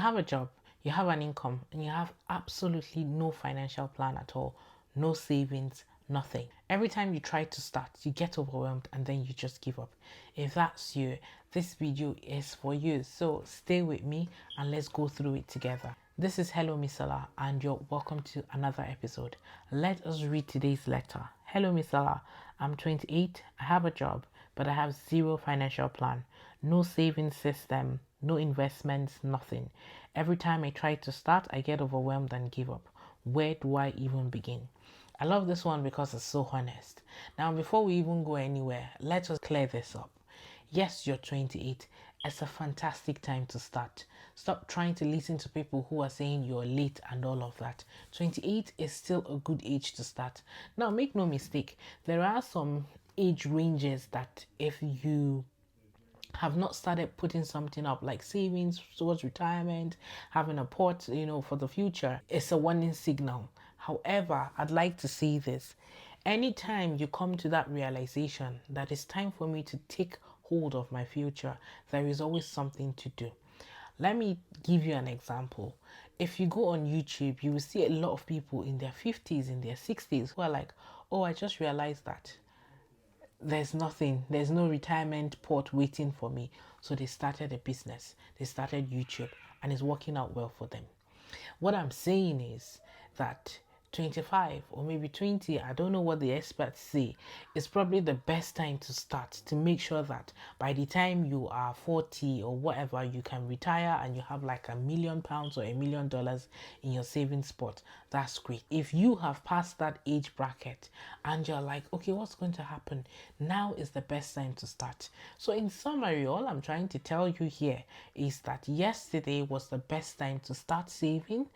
have a job, you have an income, and you have absolutely no financial plan at all, no savings, nothing. Every time you try to start, you get overwhelmed and then you just give up. If that's you, this video is for you. So stay with me and let's go through it together. This is Hello Misola and you're welcome to another episode. Let us read today's letter. Hello Misola, I'm 28, I have a job, but I have zero financial plan, no savings system, no investments, nothing. Every time I try to start, I get overwhelmed and give up. Where do I even begin? I love this one because it's so honest. Now, before we even go anywhere, let us clear this up. Yes, you're 28. It's a fantastic time to start. Stop trying to listen to people who are saying you're late and all of that. 28 is still a good age to start. Now, make no mistake, there are some age ranges that if you have not started putting something up like savings towards retirement, having a pot, for the future, it's a warning signal. However, I'd like to say this. Anytime you come to that realization that it's time for me to take hold of my future, there is always something to do. Let me give you an example. If you go on YouTube, you will see a lot of people in their 50s, in their 60s who are like, oh, I just realized that there's no retirement pot waiting for me. So they started a business, they started YouTube, and it's working out well for them. What I'm saying is that 25 or maybe 20, I don't know what the experts say, is probably the best time to start, to make sure that by the time you are 40 or whatever, you can retire and you have like £1 million or $1 million in your savings pot. That's great. If you have passed that age bracket and you're like, okay, what's going to happen? Now is the best time to start. So in summary, all I'm trying to tell you here is that yesterday was the best time to start saving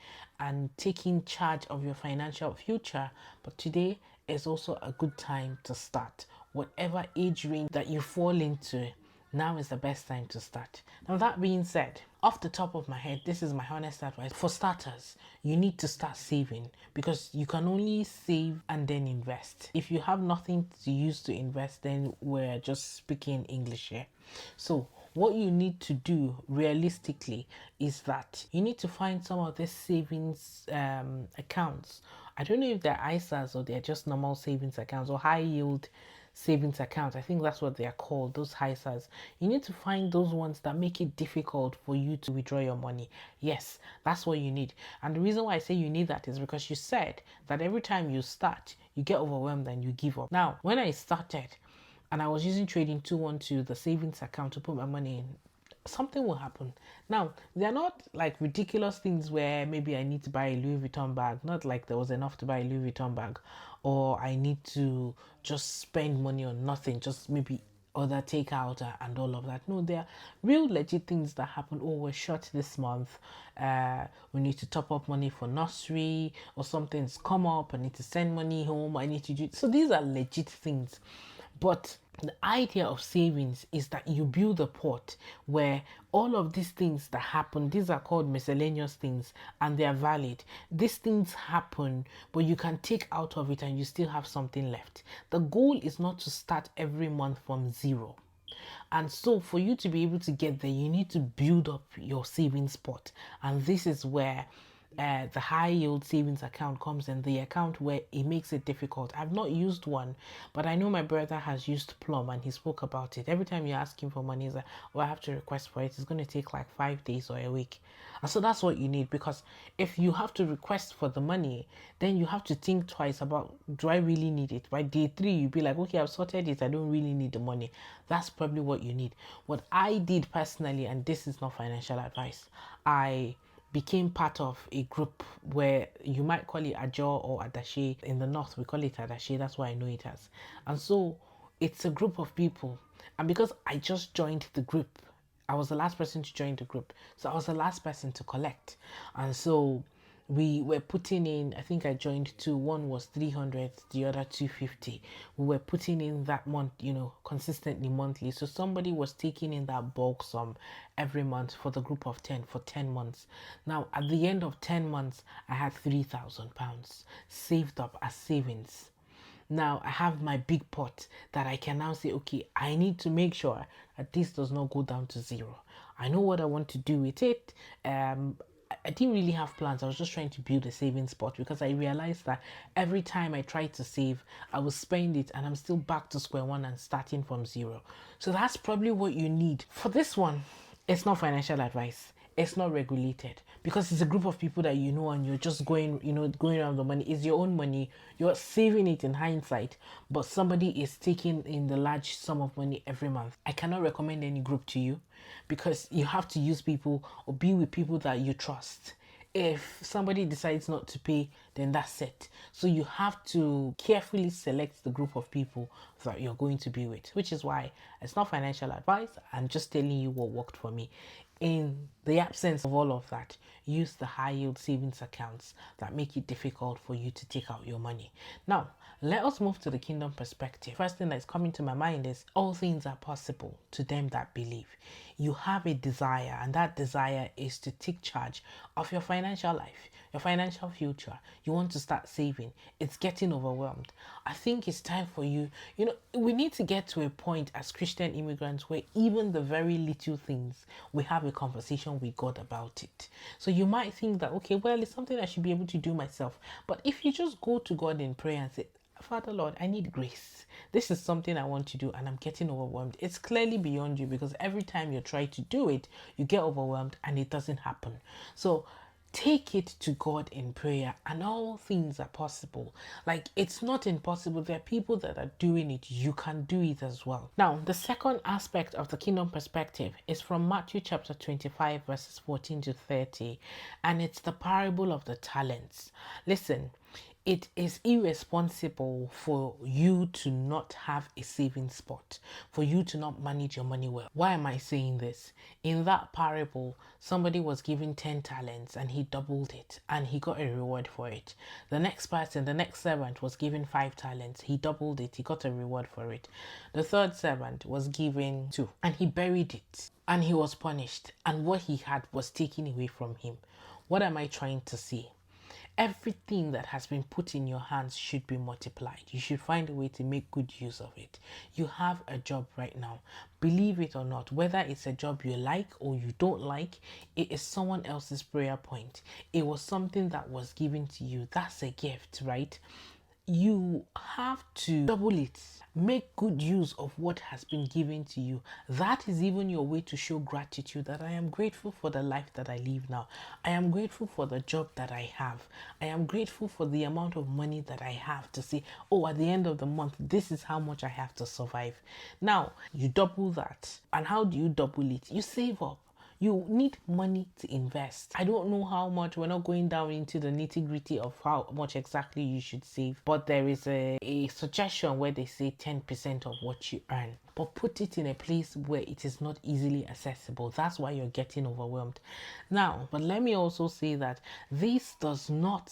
and taking charge of your financial future, but today is also a good time to start. Whatever age range that you fall into, now is the best time to start. Now, that being said, off the top of my head, this is my honest advice. For starters, you need to start saving because you can only save and then invest. If you have nothing to use to invest, then we're just speaking English here. So what you need to do realistically is that you need to find some of these savings accounts. I don't know if they're ISAs or they're just normal savings accounts or high yield savings accounts. I think that's what they are called, those ISAs. You need to find those ones that make it difficult for you to withdraw your money. Yes, that's what you need. And the reason why I say you need that is because you said that every time you start, you get overwhelmed and you give up. Now, when I started, and I was using Trading 212, the savings account, to put my money in, something will happen. Now, they're not like ridiculous things where maybe I need to buy a Louis Vuitton bag, not like there was enough to buy a Louis Vuitton bag, or I need to just spend money on nothing, just maybe other takeout and all of that. No, they're real legit things that happen. Oh, we're short this month. We need to top up money for nursery, or something's come up. I need to send money home. I need to do. So these are legit things. But the idea of savings is that you build a pot where all of these things that happen, these are called miscellaneous things and they are valid. These things happen, but you can take out of it and you still have something left. The goal is not to start every month from zero. And so for you to be able to get there, you need to build up your savings pot. And this is where the high yield savings account comes in, the account where it makes it difficult. I've not used one, but I know my brother has used Plum and he spoke about it. Every time you ask him for money, he's like, oh, I have to request for it. It's going to take like 5 days or a week. And so that's what you need, because if you have to request for the money, then you have to think twice about, do I really need it? By day 3, you'll be like, okay, I've sorted it. I don't really need the money. That's probably what you need. What I did personally, and this is not financial advice, I became part of a group where you might call it Ajo or Adashi. In the north, we call it Adashi. That's why I know it as. And so it's a group of people. And because I just joined the group, I was the last person to join the group. So I was the last person to collect. And so we were putting in, I think I joined two. One was 300, the other 250. We were putting in that month, consistently monthly. So somebody was taking in that bulk sum every month for the group of 10 for 10 months. Now, at the end of 10 months, I had £3,000 saved up as savings. Now I have my big pot that I can now say, okay, I need to make sure that this does not go down to zero. I know what I want to do with it. I didn't really have plans. I was just trying to build a saving spot because I realized that every time I tried to save, I would spend it and I'm still back to square one and starting from zero. So that's probably what you need. For this one, it's not financial advice. It's not regulated because it's a group of people that you know and you're just going around the money. It's your own money. You're saving it in hindsight, but somebody is taking in the large sum of money every month. I cannot recommend any group to you because you have to use people or be with people that you trust. If somebody decides not to pay, then that's it. So you have to carefully select the group of people that you're going to be with, which is why it's not financial advice. I'm just telling you what worked for me. In the absence of all of that, use the high yield savings accounts that make it difficult for you to take out your money. Now, let us move to the kingdom perspective. First thing that's coming to my mind is all things are possible to them that believe. You have a desire, and that desire is to take charge of your financial life, your financial future. You want to start saving. It's getting overwhelmed. I think it's time for you. We need to get to a point as Christian immigrants where even the very little things, we have a conversation with God about it. So you might think that, okay, well, it's something I should be able to do myself. But if you just go to God in prayer and say, Father Lord, I need grace. This is something I want to do and I'm getting overwhelmed. It's clearly beyond you because every time you try to do it, you get overwhelmed and it doesn't happen. So take it to God in prayer and all things are possible. Like, it's not impossible. There are people that are doing it. You can do it as well. Now, the second aspect of the kingdom perspective is from Matthew chapter 25 verses 14 to 30, and it's the parable of the talents. Listen, it is irresponsible for you to not have a saving spot, for you to not manage your money well. Why am I saying this? In that parable, somebody was given 10 talents and he doubled it and he got a reward for it. The next servant was given 5 talents. He doubled it. He got a reward for it. The third servant was given 2 and he buried it and he was punished. And what he had was taken away from him. What am I trying to say? Everything that has been put in your hands should be multiplied. You should find a way to make good use of it. You have a job right now. Believe it or not, whether it's a job you like or you don't like, it is someone else's prayer point. It was something that was given to you. That's a gift, right? You have to double it. Make good use of what has been given to you. That is even your way to show gratitude that I am grateful for the life that I live now. I am grateful for the job that I have. I am grateful for the amount of money that I have to say, oh, at the end of the month, this is how much I have to survive. Now, you double that. And how do you double it? You save up. You need money to invest. I don't know how much. We're not going down into the nitty-gritty of how much exactly you should save. But there is a suggestion where they say 10% of what you earn. But put it in a place where it is not easily accessible. That's why you're getting overwhelmed. Now, but let me also say that this does not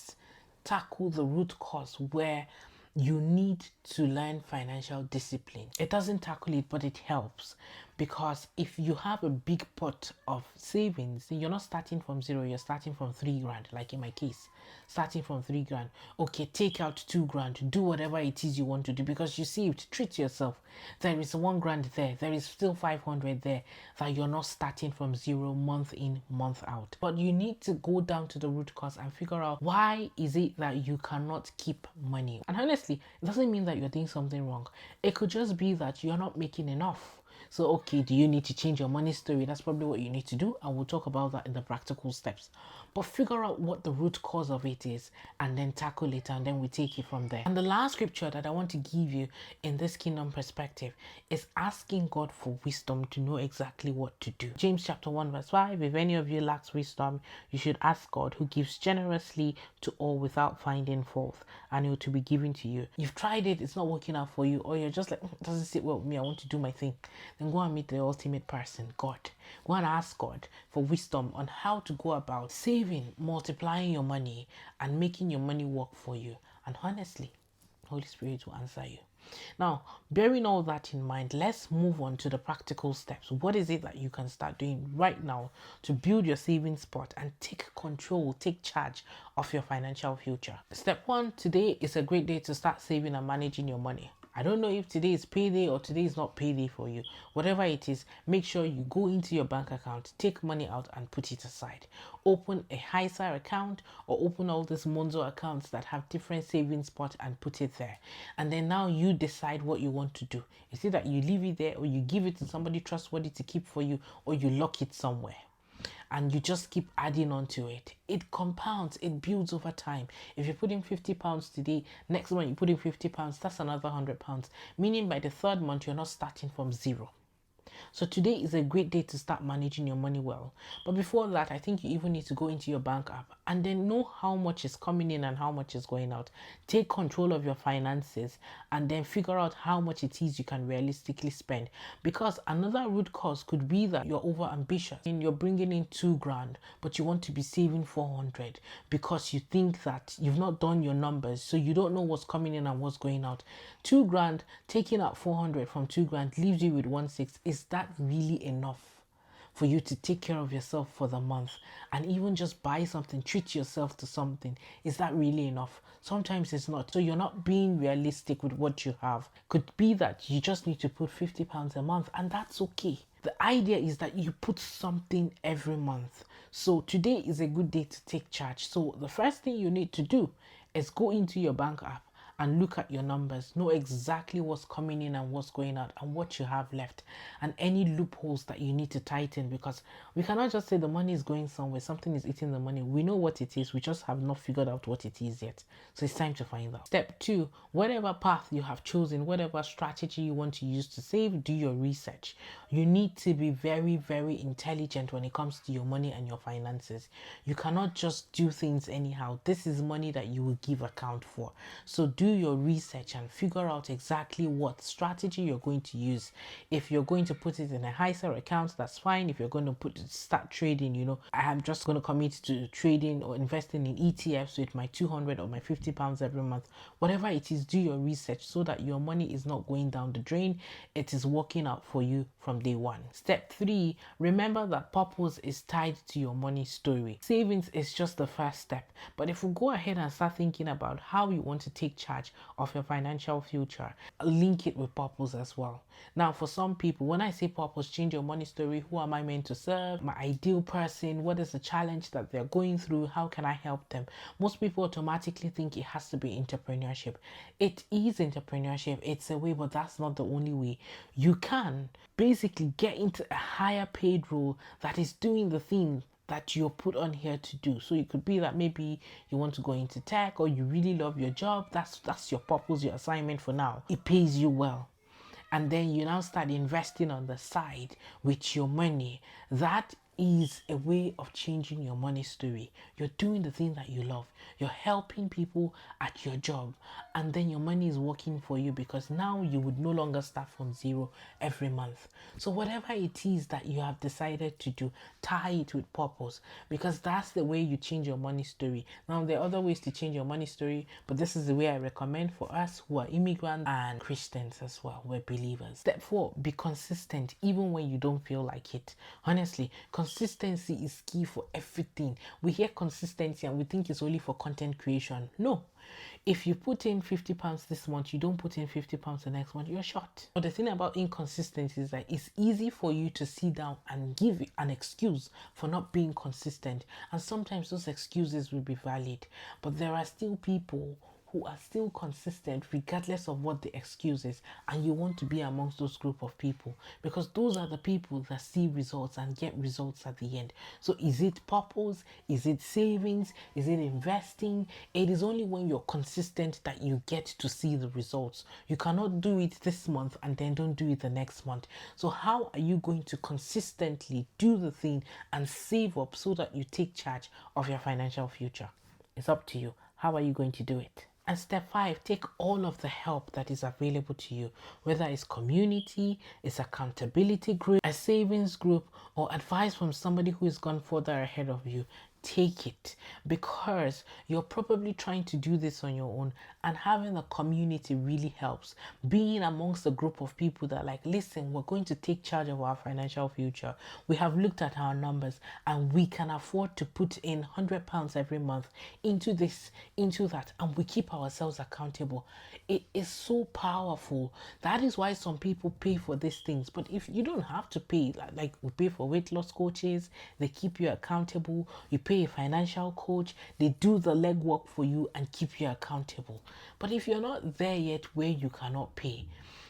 tackle the root cause where you need to learn financial discipline. It doesn't tackle it, but it helps. Because if you have a big pot of savings, you're not starting from zero, you're starting from 3 grand, like in my case, starting from 3 grand. Okay, take out 2 grand, do whatever it is you want to do because you saved. Treat yourself. There is 1 grand there, there is still 500 there that you're not starting from zero month in, month out. But you need to go down to the root cause and figure out why is it that you cannot keep money. And honestly, it doesn't mean that you're doing something wrong. It could just be that you're not making enough. So, okay, do you need to change your money story? That's probably what you need to do. And we'll talk about that in the practical steps. But figure out what the root cause of it is and then tackle it and then we take it from there. And the last scripture that I want to give you in this kingdom perspective is asking God for wisdom to know exactly what to do. James chapter 1 verse 5, if any of you lacks wisdom, you should ask God who gives generously to all without finding fault and it will be given to you. You've tried it, it's not working out for you, or you're just like, it doesn't sit well with me, I want to do my thing. Then go and meet the ultimate person, God. Go and ask God for wisdom on how to go about saving, multiplying your money, and making your money work for you. And honestly, Holy Spirit will answer you. Now, bearing all that in mind, let's move on to the practical steps. What is it that you can start doing right now to build your savings spot and take control, take charge of your financial future? Step 1, today is a great day to start saving and managing your money. I don't know if today is payday or today is not payday for you. Whatever it is, make sure you go into your bank account, take money out and put it aside. Open a HISA account or open all these Monzo accounts that have different savings pot and put it there. And then now you decide what you want to do. Is it that you leave it there, or you give it to somebody trustworthy to keep for you, or you lock it somewhere? And you just keep adding on to it. It compounds, it builds over time. If you put in £50 today, next month you put in £50, that's another £100. Meaning by the third month, you're not starting from zero. So today is a great day to start managing your money well. But before that, I think you even need to go into your bank app and then know how much is coming in and how much is going out. Take control of your finances and then figure out how much it is you can realistically spend. Because another root cause could be that you're over ambitious and you're bringing in 2 grand, but you want to be saving 400 because you think that you've not done your numbers. So you don't know what's coming in and what's going out. 2 grand, taking out 400 from 2 grand leaves you with 1/6. Is that really enough for you to take care of yourself for the month and even just buy something, treat yourself to something? Is that really enough? Sometimes it's not. So you're not being realistic with what you have. Could be that you just need to put £50 a month, and that's okay. The idea is that you put something every month. So today is a good day to take charge. So the first thing you need to do is go into your bank app and look at your numbers, know exactly what's coming in and what's going out and what you have left and any loopholes that you need to tighten, because we cannot just say the money is going somewhere, something is eating the money. We know what it is, we just have not figured out what it is yet. So it's time to find out. Step 2, whatever path you have chosen, whatever strategy you want to use to save, do your research. You need to be very, very intelligent when it comes to your money and your finances. You cannot just do things anyhow. This is money that you will give account for. So do your research and figure out exactly what strategy you're going to use. If you're going to put it in a HISA account, that's fine. If you're going to start trading, I am just going to commit to trading or investing in ETFs with my 200 or my £50 every month. Whatever it is, do your research so that your money is not going down the drain. It is working out for you from day one. Step 3, remember that purpose is tied to your money story. Savings is just the first step. But if we go ahead and start thinking about how you want to take charge of your financial future, link it with purpose as well. Now, for some people, when I say purpose, change your money story, who am I meant to serve? My ideal person, what is the challenge that they're going through? How can I help them? Most people automatically think it has to be entrepreneurship. It is entrepreneurship, it's a way, but that's not the only way. You can basically get into a higher paid role that is doing the thing that you're put on here to do. So it could be that maybe you want to go into tech or you really love your job. That's your purpose, your assignment for now. It pays you well. And then you now start investing on the side with your money. That is a way of changing your money story. You're doing the thing that you love. You're helping people at your job, and then your money is working for you because now you would no longer start from zero every month. So whatever it is that you have decided to do, tie it with purpose, because that's the way you change your money story. Now there are other ways to change your money story, but this is the way I recommend for us who are immigrants and Christians as well. We're believers. Step 4, be consistent even when you don't feel like it. Honestly, consistency is key for everything. We hear consistency and we think it's only for content creation. No. If you put in £50 this month, you don't put in £50 the next month, you're short. But the thing about inconsistency is that it's easy for you to sit down and give an excuse for not being consistent. And sometimes those excuses will be valid. But there are still people who are still consistent regardless of what the excuse is, and you want to be amongst those group of people because those are the people that see results and get results at the end. So is it purpose? Is it savings? Is it investing? It is only when you're consistent that you get to see the results. You cannot do it this month and then don't do it the next month. So how are you going to consistently do the thing and save up so that you take charge of your financial future? It's up to you. How are you going to do it? And step 5, take all of the help that is available to you, whether it's community, it's accountability group, a savings group, or advice from somebody who has gone further ahead of you. take it, because you're probably trying to do this on your own, and having a community really helps. Being amongst a group of people that like, listen, we're going to take charge of our financial future. We have looked at our numbers and we can afford to put in £100 every month into this, into that, and we keep ourselves accountable. It is so powerful. That is why some people pay for these things. But if you don't have to pay, like we pay for weight loss coaches, they keep you accountable. You pay a financial coach, they do the legwork for you and keep you accountable. But if you're not there yet where you cannot pay,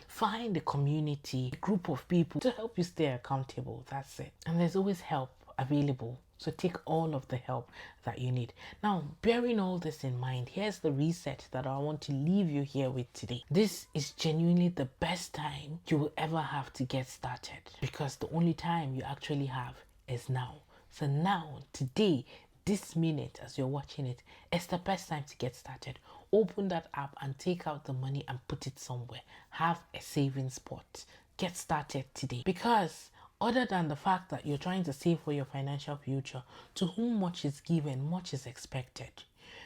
find a community, a group of people to help you stay accountable. That's it. And there's always help available. So take all of the help that you need. Now, bearing all this in mind, here's the reset that I want to leave you here with today. This is genuinely the best time you will ever have to get started, because the only time you actually have is now. So now, today, this minute as you're watching it, it's the best time to get started. Open that app and take out the money and put it somewhere. Have a savings pot. Get started today, because other than the fact that you're trying to save for your financial future, to whom much is given, much is expected.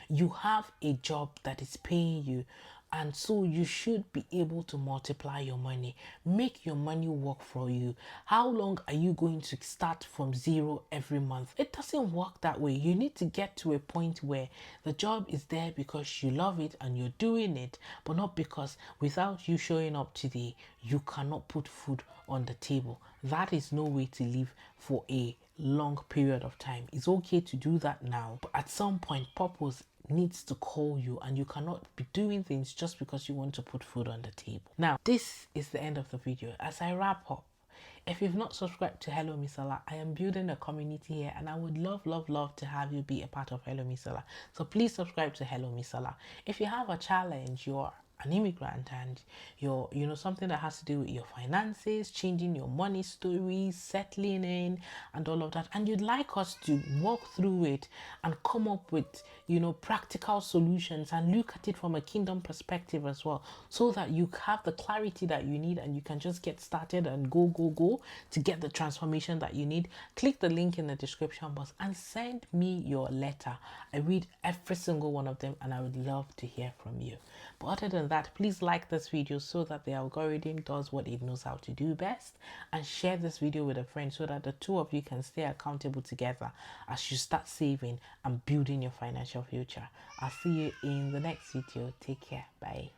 You have a job that is paying you, and so you should be able to multiply your money, make your money work for you. How long are you going to start from zero every month? It doesn't work that way. You need to get to a point where the job is there because you love it and you're doing it, but not because without you showing up today, you cannot put food on the table. That is no way to live for a long period of time. It's okay to do that now, but at some point, purpose needs to call you, and you cannot be doing things just because you want to put food on the table. Now, this is the end of the video. As I wrap up, if you've not subscribed to Hello Misola, I am building a community here, and I would love to have you be a part of Hello Misola. So please subscribe to Hello Misola. If you have a challenge, you're an immigrant and you're something that has to do with your finances, changing your money stories, settling in and all of that, and you'd like us to walk through it and come up with practical solutions and look at it from a kingdom perspective as well, so that you have the clarity that you need and you can just get started and go to get the transformation that you need, click the link in the description box and send me your letter. I read every single one of them and I would love to hear from you. But other than that, please like this video so that the algorithm does what it knows how to do best, and share this video with a friend so that the two of you can stay accountable together as you start saving and building your financial future. I'll see you in the next video. Take care. Bye.